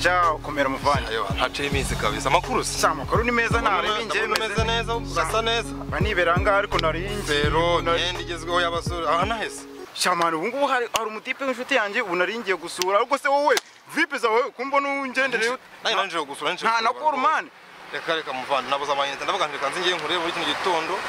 Ciao, komera muvanye. Ayo, haciye iminsi kabisa. Amakuru se? Amakuru ni meza nta rebinje meze neza, ugasa neza. Banibera ngaho ariko narinje. Rero nyende igezweho y'abasore. Aha nahese. Shamana ubu ngubu hari umutipe w'inshuti yanjye ubu naringiye gusura ariko se wowe vipi zawe kumbona ungendereye nanje gusura nje. Nta nakuru man. Reka muvanye nabuza amayinite ndavuga nti kanze ngiye nkurebe muri kino gitondo.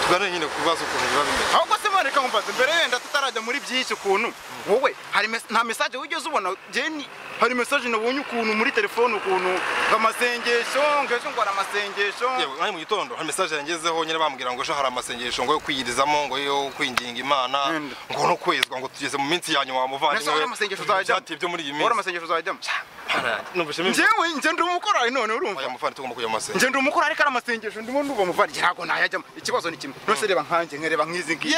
Tugane nyine kubaza ukuntu biba bimeze. Ahubwo se bareka ngumbaze mbere yenda tutarajya muri byinshi ukuntu wowe hari nta message wigeze ubona jeni hari message nabonye ukuntu muri telefone ukuntu ngamasengesho ngejo ngo aramasengesho yewe nari mu gitondo hari message yangezeho nyine bambwira ngo ejo hari amasengesho ngo yo kwiyirizamo ngo yo kwinginga Imana ngo no kwezwa ngo tugeze mu minsi ya nyuma wamuvanye ngo amasengesho uzajya ati ibyo muri iyi minsi ora amasengesho uzajya numvise njyewe nje ndi umukora none urumva aya mufani tugomba kujya amasengesho nje ndi umukora ariko amasengesho ndimo nduva muvanye ntago nayajyamo ikibazo ni kimwe nose reba nkanje nkereba nkizi ngizi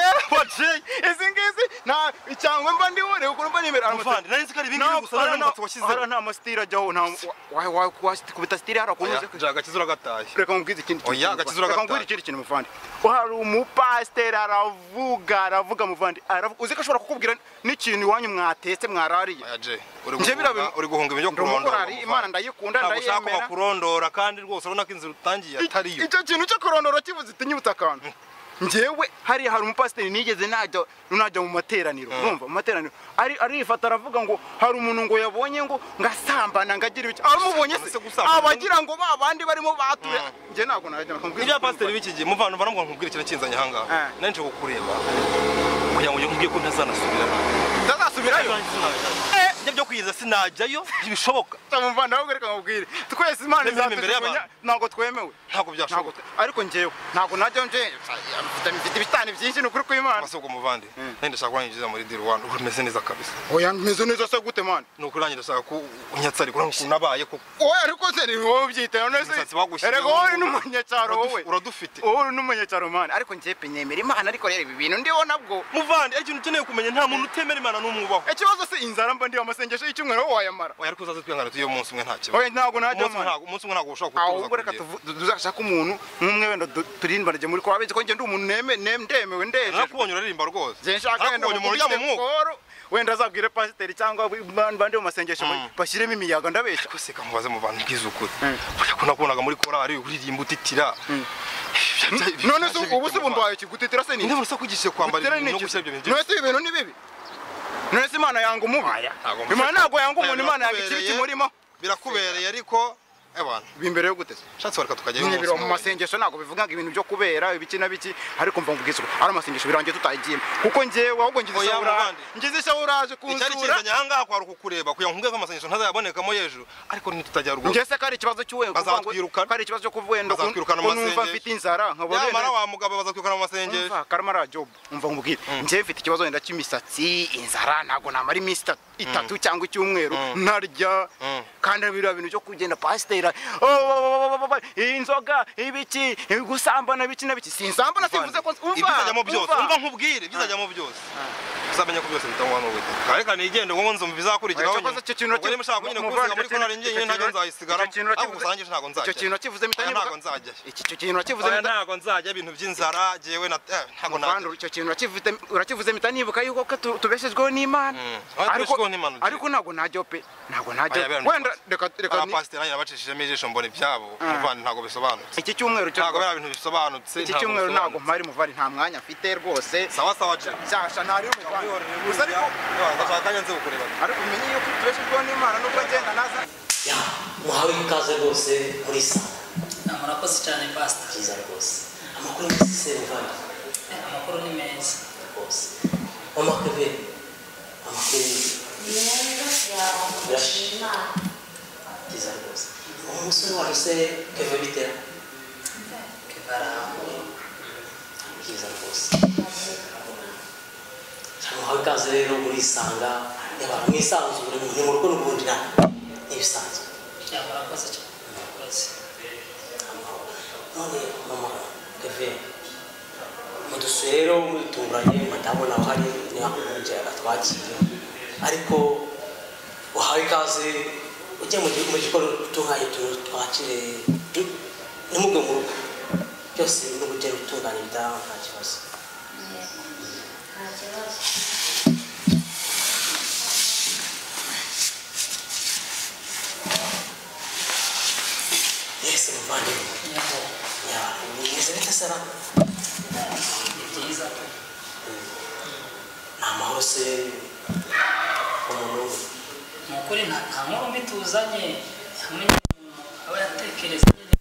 izi ngizi nta icyangwe mba ndi wore uko mba nimera amasengesho nari nzi ko ari ibingibi gusa n'umusatsi washyize nta mastira ajyaho nta kubita stira harakunyuze jaga kizura gataye reka ngubwize ikindi kintu oya gakizura gataye ngubwize ikindi kintu muvandi hari umupasiteri aravuga muvandi uzi ko ashobora kukubwira n'ikintu iwanyu mwatetse mwarariye aje uri guhunga ibyo kurondora Imana ndayikunda ndayemera kurondora kandi rwose urabona ko inzira utangiye atariyo icyo kintu cyo kurondora kivuze itinyibutsa akantu njyewe hari umupasiteri nigeze najya mu materaniro urumva mu materaniro arifata aravuga ngo hari umuntu ngo yabonye ngo ngasambana ngagira ibiki aramubonye se abagira ngo babandi barimo bature nje nago najya nakubwira ibya pasiteri biki gihe muvana baramubwira nkubwira ikintu kinzanye hanga nanje kukureba kugira ngo nkubwiye ko ntazanasubirayo byo kwiza sinajyayo ntibishoboka tamuvana ahubwo reka nkubwire twese Imana izatujugunya ntago twemewe ntago byashoboka ariko njyewe ntago najya nje mfite ibitani byinshi n'ukuri kw'Imana basubwo muvandi nende shaka kwangiza muri deal 1 umeze neza kabisa oya meze neza se gute man n'ukuri nanjye ndashaka ko unyatsa ariko nabaye ko oya ariko se ni wowe byitaye none se erego wowe n'umunyacyaro wowe uradufite wowe n'umunyacyaro man ariko njye penyemera Imana ariko rero ibi bintu ndiho nabwo muvandi ikintu ukeneye kumenya nta muntu utemera Imana n'umwubaho ikibazo se inzara mba ndi amasengesho y'icyumweru wayamara oya ariko uzaze twihangana tuyo munsi umwe nta kibazo oya ntago najya umunsi umwe ntago ushaka kutuza ahubwo reka tuzashaka umuntu nk'umwe wenda turimba rye muri kwabeje ko nge ndi umuntu ndemewe ndeje nakubonye uririmba rwose je nshaka wenda umuntu ujya mu mwuka wenda azabwire pasiteri cyangwa bandi mu masengesho bashyiremo imiyaga ndabeshya ko se kamubaze mu bantu bwiza ukuri ko nakubonaga muri korari uririmba utitira none se ubu se bumbaye kigutitira se ni ndabona se kugishe kwambara ibintu no gushyira ibyo bintu none se ibintu ni bibi none se Imana yanga umubi Imana ntago yanga umuntu Imana yanga ikibi kimurimo birakubereye ariko abantu bimbere yo guteze shatse bareka tukajya mu masengesho ntago bivuga ngo ibintu byo kubera ibiki na biki ariko mva ngubwiza ari amasengesho birangiye tutagiyemo kuko njyewe ahubwo ngize ishawuraje kunsura icyari kinzanye hanga kwa kukureba kuya nkubwe ko amasengesho ntazayabonekamo yejo ariko nitutajya ruguru ngese kari ikibazo cy'uwe bazatwirukana kari ikibazo cyo kuvenda bazatwirukana mu masengesho numva mfite inzara nkabone yamara wa mugabo bazatwirukana mu masengesho karama ra job umva ngubwire njyewe mfite ikibazo wenda cy'imisatsi inzara ntago namara iminsi 3 cyangwa icyumweru ntarya kandi biriya bintu cyo kugenda pasiteri inzoga ibiki gusambana biki na biki sinsambana sivuze ko ibizajyamo byose umva nkubwire ibizajyamo byose uzamenya ko byose bitangwa n'ubundi kareka nigende ngo nzumva bizakurikiraho nyine mushaka kunyine kuvuga muri korari njye ntajya nzayisigara ariko usangije ntago nzajya icyo kintu kivuze mitanye ntago nzajya icyo kintu kivuze ntago nzajya ibintu by'inzara jewe ntago najya icyo kintu urakivuze mitanye nibuka yuko tubeshejweho n'Imana ariko ntago najya pe ntago najya wenda reka pasiteri yabacishijemo ijisho mbona ibyabo muvandi ntago bisobanutse iki cyumweru ntago bera ibintu bisobanutse iki cyumweru ntago mpari muvandi nta mwanya afite rwose sawa sawa je cyasha ntari gusa ariko ndashaka nyanze gukureba ariko umenye yuko tubeshejweho n'Imana nubwo agenda naza muhawe ikaze rwose muri sa murakoze cyane pastor cyiza rwose amakuru y'isi muvandi amakuru ni meza rwose amakuru birashima cyiza rwose umusore wacu se keva bitera kevara cyiza rwose muhawe ikaze rero muri isanga y'abantu mwisanzure ni mu rugo n'ubundi n'ibisanzwe murakoze cyane murakoze none mama keve mudusuye rero mutunguranye madamu nawe hari nihakunje atwakira ariko uhawe ikaze ujye mu gikorwa utunganye twakire nimubwe mu rugo byose n'ubugeni utunganye bidaha nta kibazo Yes, muvandimwe. Ya, bimeze bite sara? byiza. Nta mahoro se umuntu Ni ukuri nta nkuru mbi tuzanye hamwe n'umuntu aba yatekereza nyine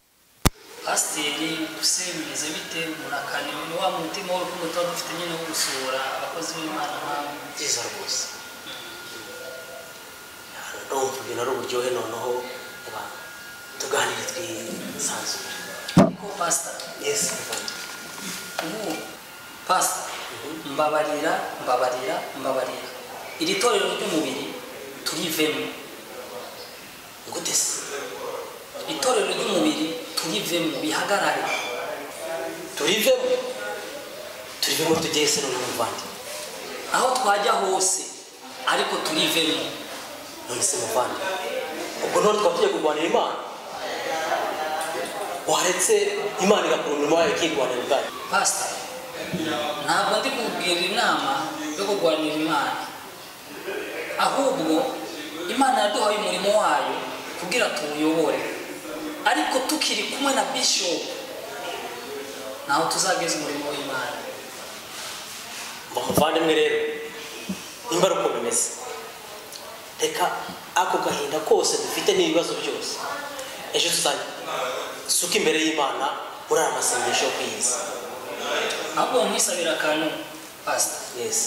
pasiteri se bimeze bite murakane ni wa mutima w'urukundo tuba dufite nyine wo gusura abakozi b'Imana nk'abo. byiza rwose. Ndumva ibintu ari uburyohe noneho tuganire twisanzure. Ko pastor Yes, muvandimwe. ubu pastor mbabarira iri torero ry'umubiri turivemo. Gute se? Itorero ry'umubiri turivemo bihagarare. turivemo tujye se none muvandimwe. Aho twajya hose ariko turivemo. None se muvandimwe, ubwo none twapfuye kurwanira Imana? Waretse Imana igakora umurimo wayo ikirwanira ubwayo? Pastor ntabwo ndi kubwira inama yo kurwanira Imana, ahubwo Imana yaduhaye umurimo wayo kugira tuwuyobore, ariko tukiri kumwe na bishop naho tuzageza umurimo w'Imana. Muvandimwe rero, nimba ari uko bimeze, reka ako gahinda kose dufite n'ibibazo byose ejo tuzasuka imbere y'Imana muri aya masengesho yo kwiyiza. Ahubwo mwisabira akantu pastor. Yes.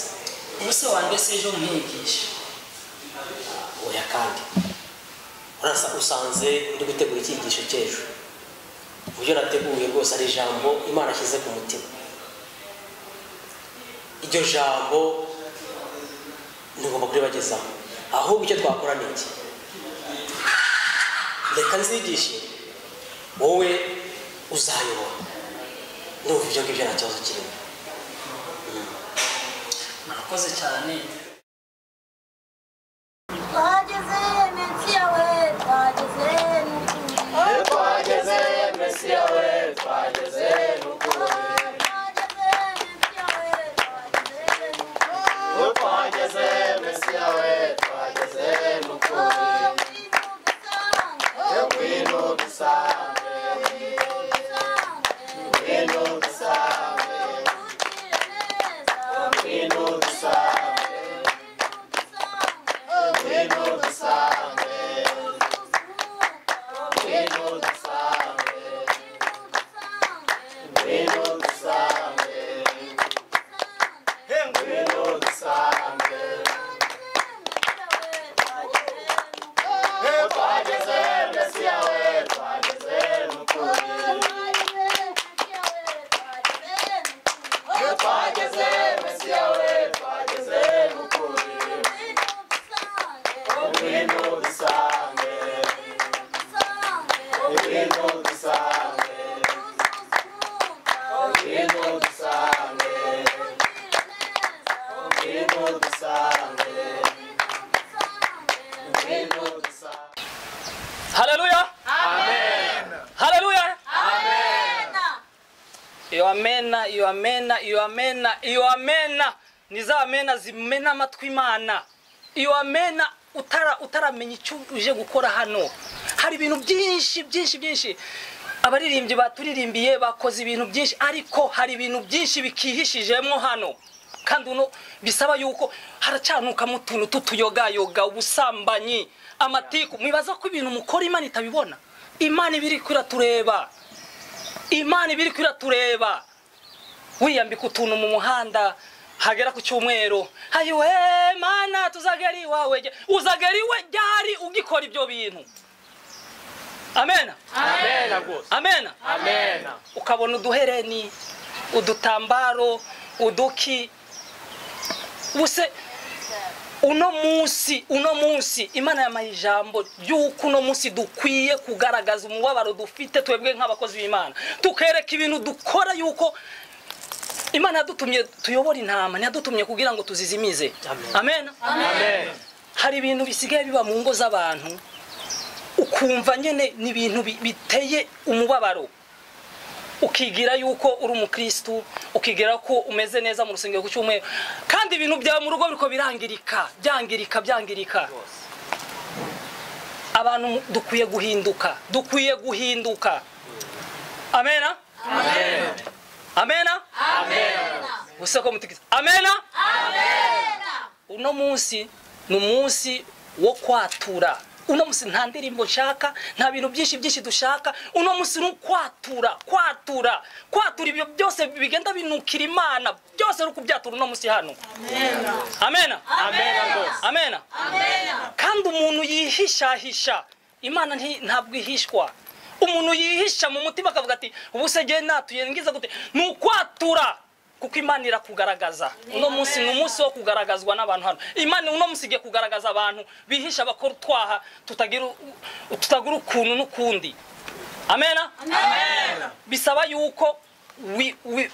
Ubuse wandese ejo mwigisha. Oya kandi usanze ndi gutegura icyigisho cy'ejo. Ibyo nateguye rwose ari ijambo Imana ashyize ku mutima. Iryo jambo ngomba kuribagezaho. Ahubwo icyo twakora ni iki? Reka nzigishe, wowe uzayobora. Ndumva ibyo ngibyo nta kibazo kirimo. Murakoze cyane. Twageze Mesiya we, twageze n'ukuri. Twageze Mesiya we, twageze n'ukuri. Twageze Mesiya we, twageze n'ukuri. Ngwino dusange, ngwino dusange, ngwino dusange, ngwino dusange, ngwino dusange, ngwino dusange, ngwino dusange. Twageze Mesiya we, twageze n'ukuri. Twageze Mesiya we, twageze n'ukuri. Ngwino dusange, ngwino dusange, ngwino dusange, ngwino dusange, ngwino dusange. Haleluya. Amen. Haleluya. Amen. Iyo amena ni za amena zimena amatwi Imana. Iyo amena utaramenya icyo uje gukora hano. Hari ibintu byinshi abaririmbyi baturirimbiye bakoze ibintu byinshi, ariko hari ibintu byinshi bikihishijemo hano, kandi uno bisaba yuko haracanuka mu tuntu tutuyogayoga, ubusambanyi, amatiku. Mwibaza ko ibintu mukora Imana itabibona? Imana ibiri kwiratureba, Imana ibiri kwiratureba. Wiyambika utuntu mu muhanda, hagera ku cyumweru, hayiwe Mana tuzagera iwawe, uzagera iwe ryari ugikora ibyo bintu? Amen. Amen. Amen. Amen. Ukabona uduhereni, udutambaro, uduki. Buse uno munsi Imana yamaye ijambo yuko uno munsi dukwiye kugaragaza umubabaro dufite twebwe nk'abakozi b'Imana, tukereka ibintu dukora yuko Imana yadutumye tuyobora intama, ntiyadutumye kugira ngo tuzizimize. Amen. Amen. Hari ibintu bisigaye biba mu ngo z'abantu, ukumva nyene ni ibintu biteye umubabaro, ukigira yuko uri umukristo, ukigira ko umeze neza mu rusengero ku cyumweru, kandi ibintu bya mu rugo biriko byangirika. abantu dukwiye guhinduka amena usako mutikisa amena uno munsi ni umunsi wo kwatura uno munsi nta ndirimbo nshaka nta bintu byinshi dushaka uno munsi ni kwatura ibyo byose bigenda binukira Imana byose ruko byatura uno munsi hano amena kandi umuntu yihishahisha Imana ntabwo ihishwa umuntu yihisha mu mutima akavuga ati ubusege natuye ngiza gute nukwatura kuko Imana irakugaragaza uno munsi ni umunsi wo kugaragazwa n'abantu hano Imana uno munsi igiye kugaragaza abantu bihisha bakora twaha tutagira ukuntu n'ukundi amena bisaba yuko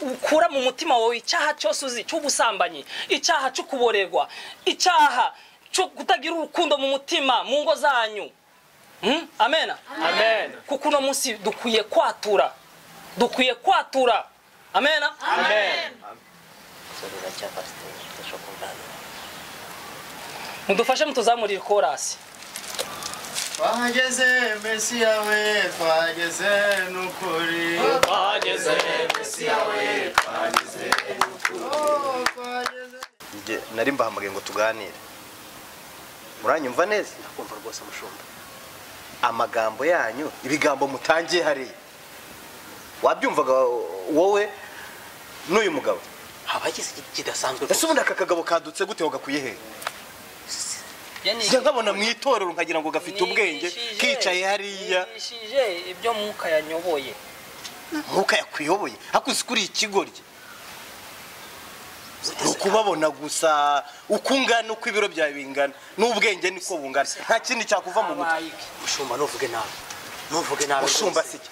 ukura mu mutima wawe icyaha cyose uzi cy'ubusambanyi icyaha cyo kuborerwa icyaha cyo kutagira urukundo mu mutima mu ngo zanyu amena kuko uno munsi dukwiye kwatura amena mudufashe mutuzamurira chorus twageze Mesiya we twageze nukuri twageze Mesiya we twageze nje nari mbahamagaye ngo tuganire muranyumva neza ndakumva rwose mushumba amagambo yanyu ibigambo mutangiye hari wabyumvaga wowe n'uyu mugabo habagize kidasanzwe ese ubundi aka kagabo kadutse gute wagakuye he nkabona mu itorero nkagira ngo gafite ubwenge kicaye hariya nishije ibyo muka yanyoboye muka yakuyoboye akuzi kuri ikigorye ukubabona gusa ukungana uko ibiro byawe bingana n'ubwenge niko bungana nta kindi cyakuva mu mutwe mushumba nuvuge nabi mushumba sike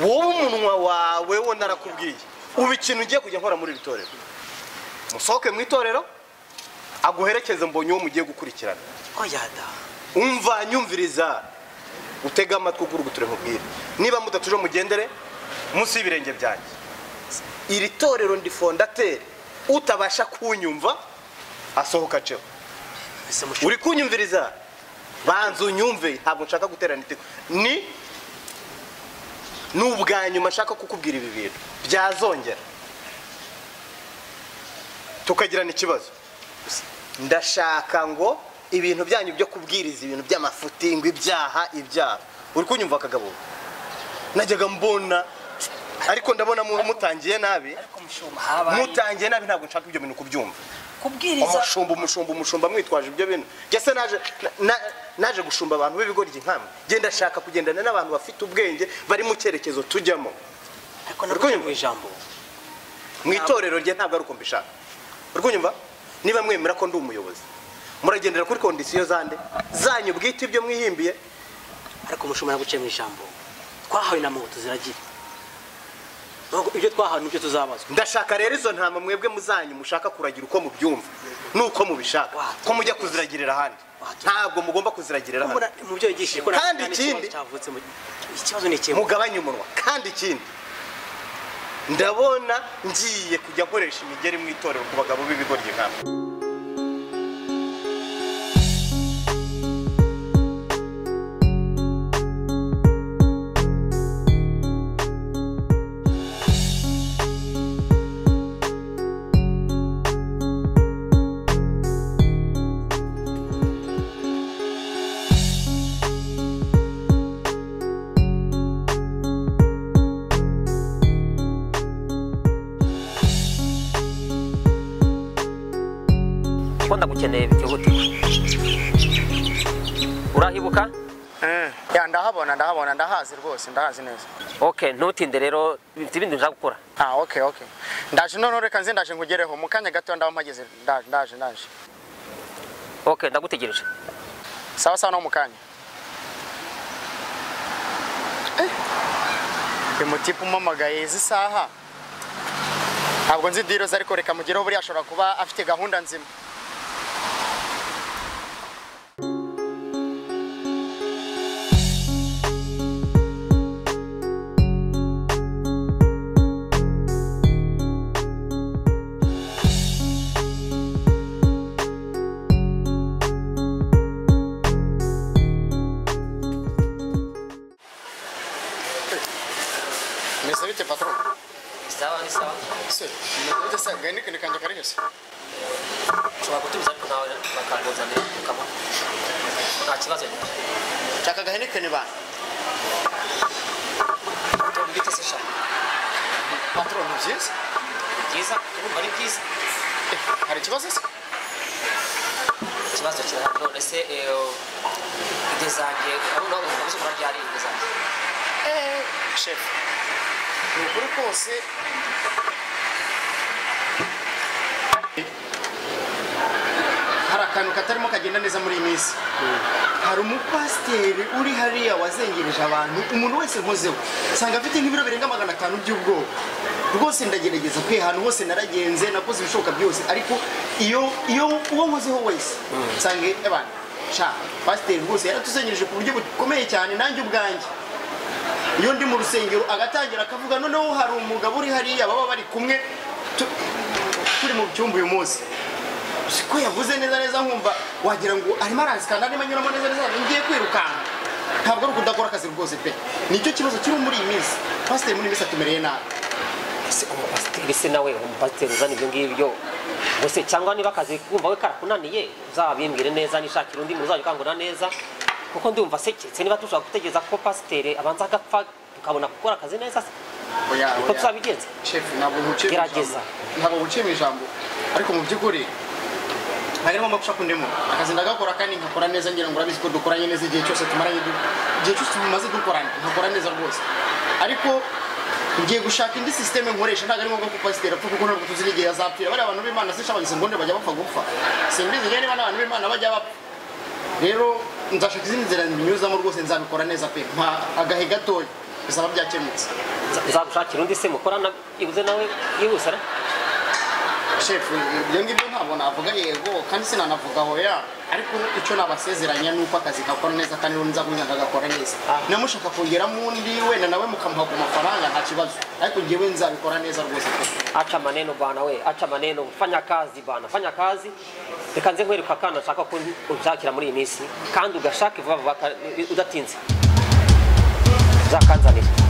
wowe umunwa wawe wo narakubwiye ubu ikintu ugiye kujya nkora muri itorero musohoke mu itorero aguherekeze mbonye uwo mugiye gukurikirana oyada umva nyumviriza utega amatwi kuri guture nkubwire niba mudatuje mugendere munsi y'ibirenge byanjye iri torero ndi fondateur utabasha kunyumva asohoka cyo uri kunyumviriza banzu nyumve ntabwo nshaka guterana itiko ni n'ubwanyuma nshaka kukubwira ibi bintu byazongera tukagirana ikibazo ndashaka ngo ibintu byanyu byo kubwiriza ibintu by'amafuti ngo ibyaha uri kunyumva akagabo najyaga mbona ariko ndabona mutangiye nabi ntabwo nshaka ibyo bintu kubyumva kubwiriza umushumba mwitwaje ibyo bintu gese naje gushumba abantu b'ibigoryi nkamwe genda shaka kugendana n'abantu bafite ubwenge bari mu cyerekezo tujyamo ariko nakuye mu ijambo mu itorero rye ntabwo ari uko mbishaka urwunyumva niba mwemera ko ndi umuyobozi muragendera kuri kondisiyo zanyu bwite ibyo mwihimbiye ariko mushumba naguciye mu ijambo twahawe na moto ziragira ibyo twahawe nibyo tuzabazwa ndashaka rero izo ntama mwebwe muzanyu mushaka kuragira uko mubyumva nuko mubishaka ko mujya kuziragirira ahandi ntabwo mugomba kuziragirira ahandi mu byo yigishije ko kandi ikindi ikibazo ni kimwe mugabanye umunwa kandi ikindi ndabona ngiye kujya nkoresha imigeri mu itorero ku bagabo b'ibigoryi nkamwe ndagukeneye bitihuta urahibuka ya ndahabona ndahazi rwose ndahazi neza okay ntutinde rero bifite ibindi nshaka gukora okay ndaje none reka nze ndaje ngugereho mu kanya gato ndaho mpageze ndaje okay ndagutegereje sawa no mu kanya Mutipu mpamagaye izi saha ntabwo nzi diro ariko reka mugereho buri ashobora kuba afite gahunda nzima Mese bite patron? Sawa ni sawa. Se, ndio sasa gani kanje kari hese? Ushobora gutumiza ariko nawe bakaguzanira ukaba nta kibazo nyine. Chaka gahene kene ba. Tubite se sha. Patron nziza? Byiza, ari byiza. Hari ikibazo se? Ikibazo kira none se idezange abona ngo ubuso buraryari idezange. Chef. Nukuri kose hari akantu katarimo kagenda neza muri iyi minsi. Hari umupasiteri uri hariya wazengereje abantu, umuntu wese nkozeho sanga afite nk'ibiro birenga 500 by'ubwoba. Rwose ndagerageza kwe ahantu hose naragenze nakoze ibishoboka byose, ariko iyo uwo nkozeho wese sange abana sha pasiteri rwose yaratuzengereje ku buryo bukomeye cyane. Nanjye ubwanjye iyo ndi mu rusengero agatangira akavuga noneho hari umugabo uri hariya baba bari kumwe turi mu cyumba uyu munsi, siko yavuze neza nkumva wagira ngo arimo arasikana arimo anyuramo neza ngiye kwirukanka. Ntabwo ari ukudakora akazi rwose pe, nicyo kibazo kiri muri iyi minsi. Pasiteri muri minsi atumereye nabi. Se umupasiteri se nawe umupasiteri uzana ibyo ngibyo bose, cyangwa niba akazi kumva we karakunaniye uzabimbwire neza nishakira undi muntu uzajya ukangura neza, kuko ndumva seketse niba tushaka gutegereza ko pasiteri abanza agapfa tukabona gukora akazi neza se. Oya uko tuzabigenza chef, ntabwo nkuciye gerageza, ntabwo nkuciye mu ijambo, ariko mu by'ukuri nari ngomba gushaka undimo akazi ndagakora kandi nkakora neza. Ngira ngo urabizi ko dukoranye neza igihe cyose tumaranye, igihe cyose tumaze dukoranye nkakora neza rwose, ariko ngiye gushaka indi system nkoresha. Ntabwo ari ngombwa ko pasiteri apfa, kuko ntabwo tuzi n'igihe azapfira. Bari abantu b'Imana se shabagise ngo bajya bapfa gupfa, simbizi rero niba abantu b'Imana bajya bapfa. Rero nzashaka izindi nzira binyuzamo rwose, nzabikora neza pe, nta agahe gatoya bisaba byakemutse. nzagushakira undi se mukorana ibuze nawe yihuse ra. Chef, ibyo ngibyo ntabwo navuga yego kandi sinanavuga hoya, ariko icyo nabasezeranya nuko akazi gakora neza kandi nza kunyanga gakora neza. Namushaka kongeramo undi wenda nawe mukamuha ku mafaranga nta kibazo, ariko ngewe nzabikora neza rwose. Acha maneno bana we, acha maneno, fanya kazi bana, fanya kazi. Reka nze nkwereka kana nshaka ko unshakira muri iyi minsi kandi ugashaka vuba vuba udatinze. Zakanzanira.